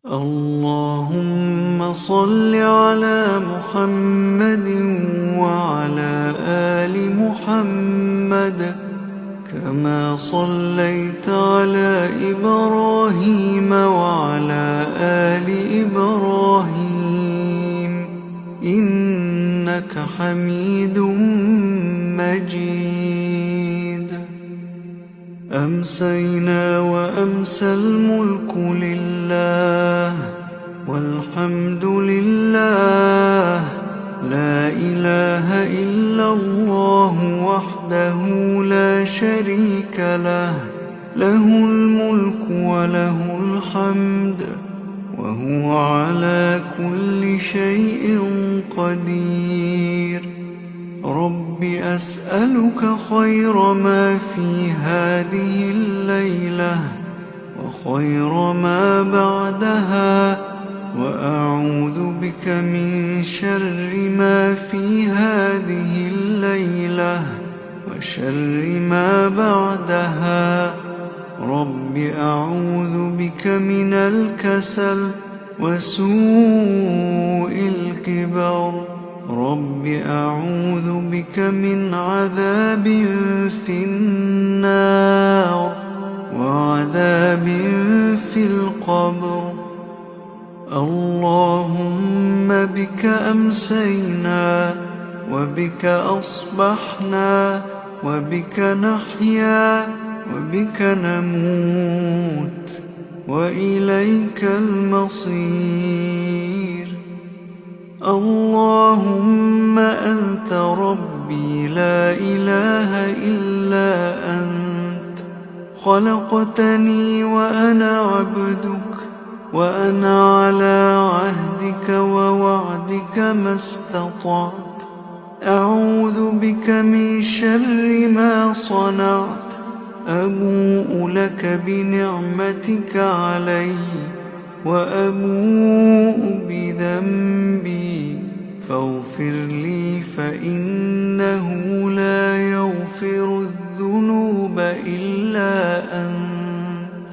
اللهم صل على محمد وعلى آل محمد كما صليت على إبراهيم وعلى آل إبراهيم إنك حميد مجيد. أمسينا وأمسى الملك لله والحمد لله، لا إله إلا الله وحده لا شريك له، له الملك وله الحمد وهو على كل شيء قدير. رب أسألك خير ما في هذه الليلة وخير ما بعدها، وأعوذ بك من شر ما في هذه الليلة وشر ما بعدها. رب أعوذ بك من الكسل وسوء الكبر. رب أعوذ بك من عذاب في النار وعذاب في القبر. اللهم بك أمسينا وبك أصبحنا وبك نحيا وبك نموت وإليك المصير. اللهم أنت ربي لا إله إلا أنت، خلقتني وأنا عبدك، وأنا على عهدك ووعدك ما استطعت. أعوذ بك من شر ما صنعت. أبوء لك بنعمتك علي وأبوء بذنبي فاغفر لي، فإنه لا يغفر الذنوب إلا أنت.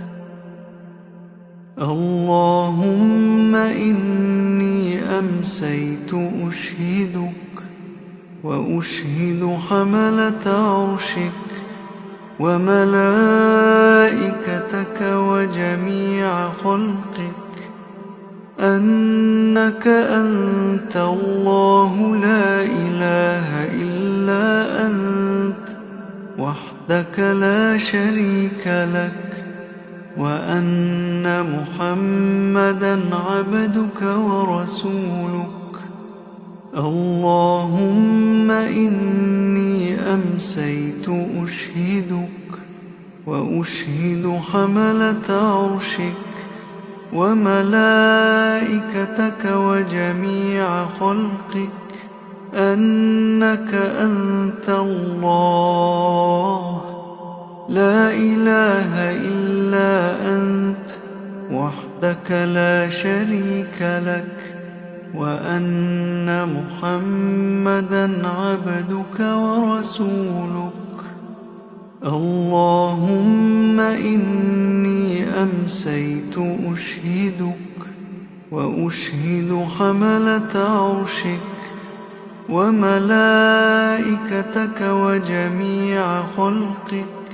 اللهم إني أمسيت أشهدك وأشهد حملة عرشك وملائكتك وجميع خلقك أنك أنت الله لا إله إلا أنت وحدك لا شريك لك، وأن محمدًا عبدك ورسولك. اللهم إني أمسيت أشهدك وأشهد حملة عرشك وملائكتك وجميع خلقك أنك أنت الله لا إله إلا أنت وحدك لا شريك لك، وأن محمدًا عبدك ورسولك. اللهم إني أمسيت أشهدك وأشهد حملة عرشك وملائكتك وجميع خلقك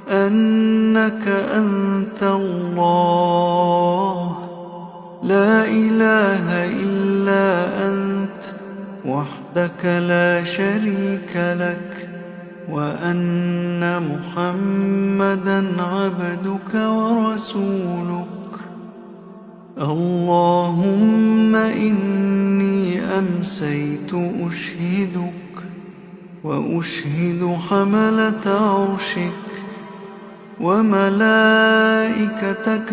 أنك أنت الله لا إله إلا أنت وحدك لا شريك لك، وأن محمدًا عبدك ورسولك. اللهم إني أمسيت أشهدك وأشهد حملة عرشك وملائكتك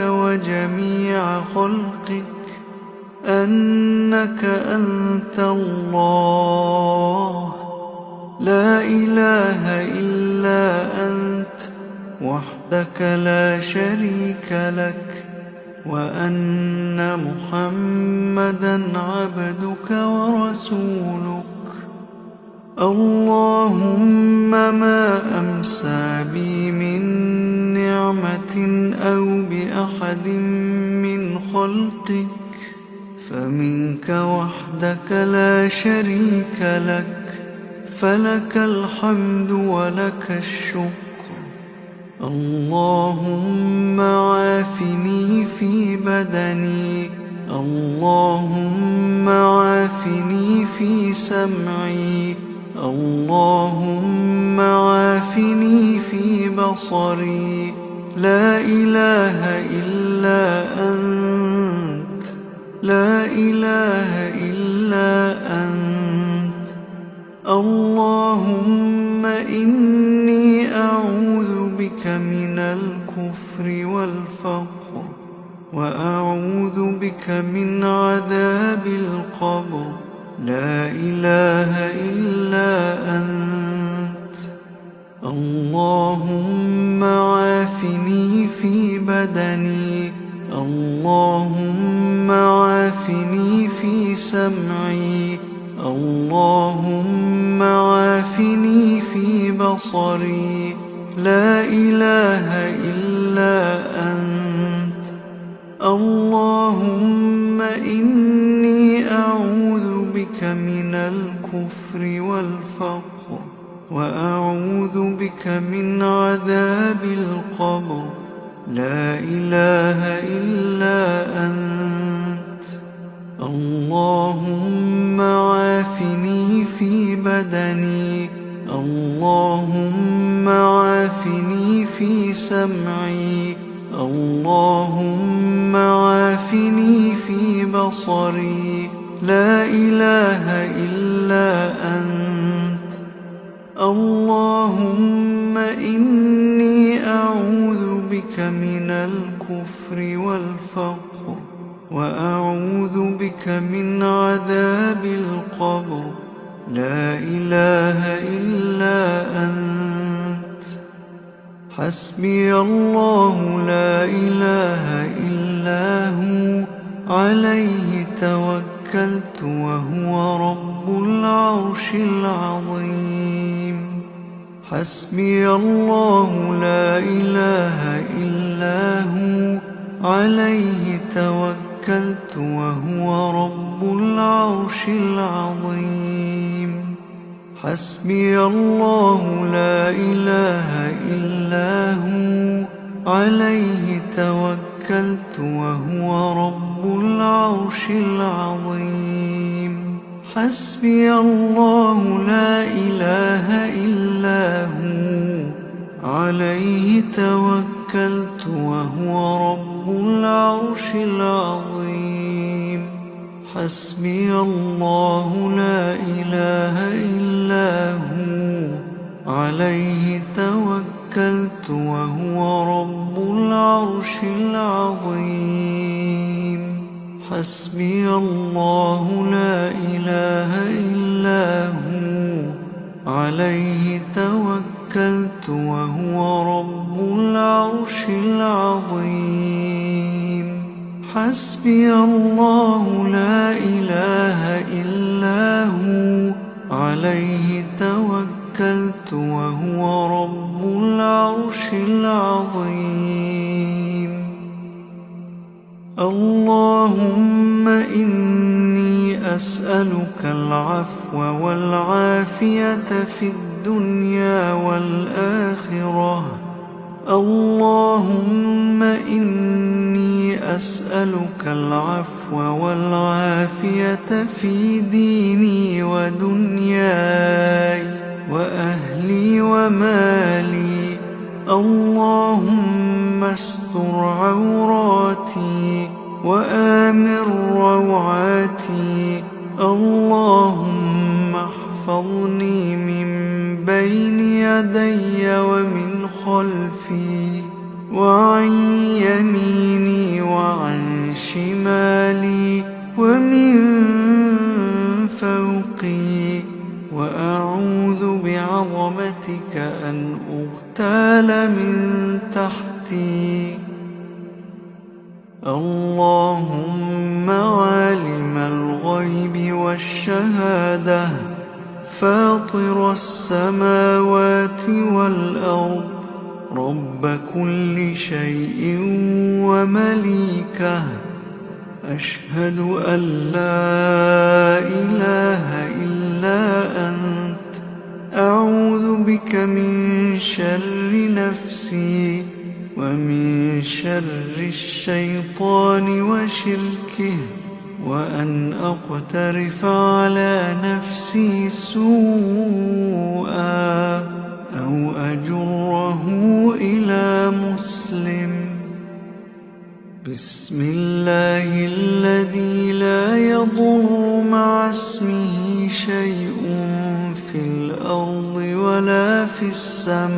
وجميع خلقك أنك أنت الله لا إله إلا أنت وحدك لا شريك لك، وأن محمدًا عبدك ورسولك. اللهم ما أمسى بي من نعمة أو بأحد من خلقك خلقك، فمنك وحدك لا شريك لك، فلك الحمد ولك الشكر. اللهم عافني في بدني، اللهم عافني في سمعي، اللهم عافني في بصري. لا إله إلا أنت، لا إله إلا أنت. اللهم إني أعوذ بك من الكفر والفقر، وأعوذ بك من عذاب القبر. لا إله إلا أنت. اللهم عافني في بدني، اللهم عافني في سمعي، اللهم عافني في بصري. لا إله إلا أنت. اللهم إني أعوذ بك من الكفر والفقر، وأعوذ بك من عذاب القبر. لا إله إلا أنت. اللهم عافني في بدني، اللهم عافني في سمعي، اللهم عافني في بصري. لا إله إلا أنت. اللهم إني أعوذ بك من الكفر والفقر، وأعوذ بك من عذاب القبر. لا إله إلا أنت. حسبي الله لا إله إلا هو، عليه توكلت وهو رب العرش العظيم. حسبي الله لا إله إلا هو، عليه توكلت وهو رب العرش العظيم. حسبي الله لا إله إلا هو، عليه توكلت وهو رب العرش العظيم. حسبي الله لا إله إلا هو، عليه توكلت وهو رب العرش العظيم. حسبي الله لا إله إلا هو، عليه توكلت وهو رب العرش العظيم. حسبي الله لا إله إلا هو، عليه توكلت وهو رب العرش العظيم. حسبي الله لا إله إلا هو، عليه توكلت وهو رب العرش العظيم. اللهم إني أسألك العفو والعافية في الدنيا والآخرة. اللهم إني أسألك العفو والعافية في ديني ودنياي وأهلي ومالي. اللهم استر عوراتي وآمن روعاتي. اللهم احفظني من بين يدي ومن خلفي وعن يميني وعن شمالي ومن فوقي، وأعوذ بعظمتك أن أغتال من تحتي. اللهم عالم الغيب والشهادة، فاطر السماوات والأرض، رب كل شيء ومليكه، أشهد أن لا إله إلا أنت، أعوذ بك من شر نفسي ومن شر الشيطان وشركه، وأن أقترف على نفسي سوءا أو أجره إلى مسلم. بسم الله الذي لا يضر مع اسمه شيء في الأرض ولا في السماء،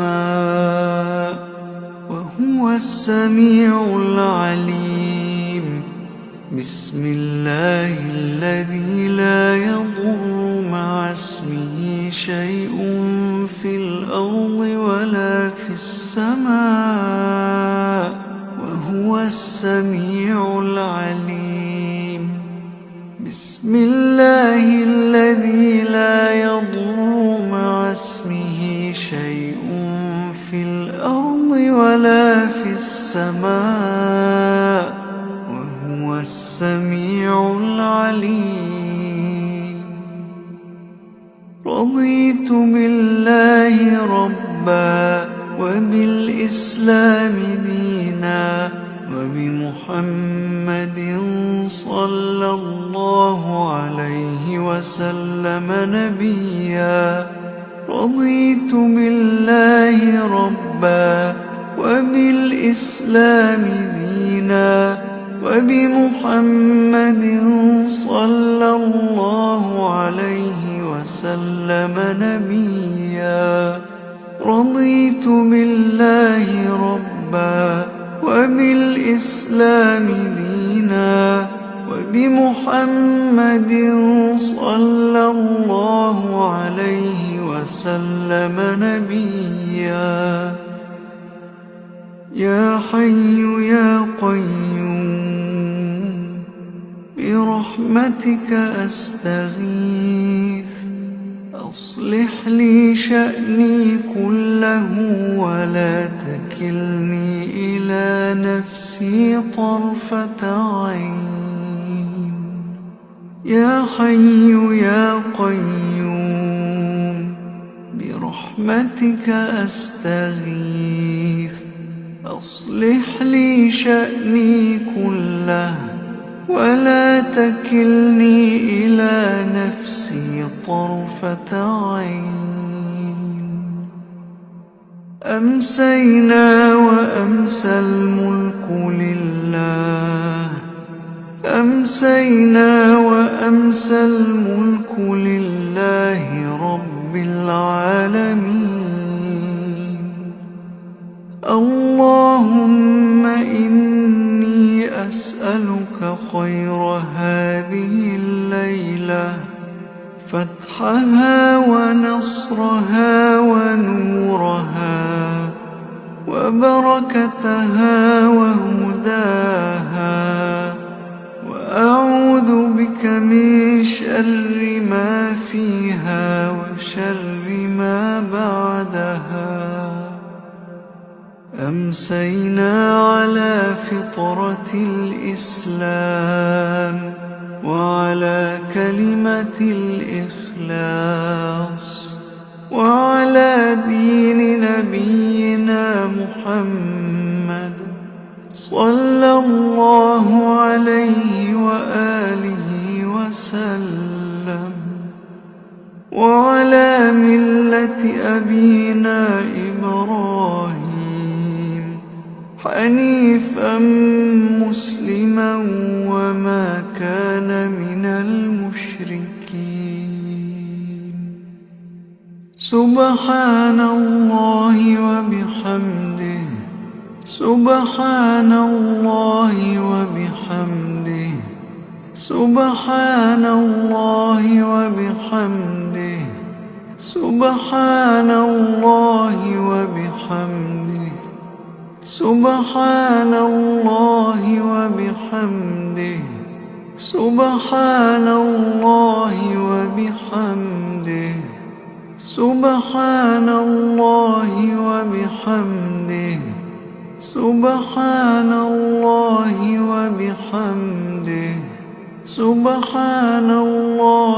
وهو السميع العليم. بسم الله الذي لا يضر مع اسمه شيء في الأرض ولا في السماء، وهو السميع العليم. بسم الله الذي لا يضر مع اسمه شيء في الأرض ولا في السماء، وهو السميع العليم. رضيت بالله ربا وبالإسلام دينا وبمحمد صلى الله عليه وسلم نبيا. رضيت بالله ربا وبالإسلام دينا وبمحمد صلى الله عليه وسلم نبيا. رضيت بالله ربا وبالإسلام دينا وبمحمد صلى الله عليه وسلم نبيا. يا حي يا قيوم برحمتك أستغيث، أصلح لي شأني كله ولا تكلني إلى نفسي طرفة عين. يا حي يا قيوم برحمتك أستغيث، أصلح لي شأني كله ولا تكلني إلى نفسي طرفة عين. أمسينا وأمسى الملك لله، أمسينا وأمسى الملك لله رب العالمين. اللهم إني أسألك خير هذه الليلة، فتحها ونصرها ونورها وبركتها وهداها، وأعوذ بك من شر ما فيها وشر ما بعدها. أمسينا على فطرة الإسلام وعلى كلمة الإخلاص وعلى دين نبينا محمد صلى الله عليه وآله وسلم، وعلى ملة أبينا إبراهيم حنيفا مسلما وما كان من المشركين. سبحان الله وبحمده، سبحان الله وبحمده، سبحان الله وبحمده، سبحان الله وبحمده، سبحان الله وبحمده، سبحان الله وبحمده، سبحان الله وبحمده، سبحان الله وبحمده. سبحان الله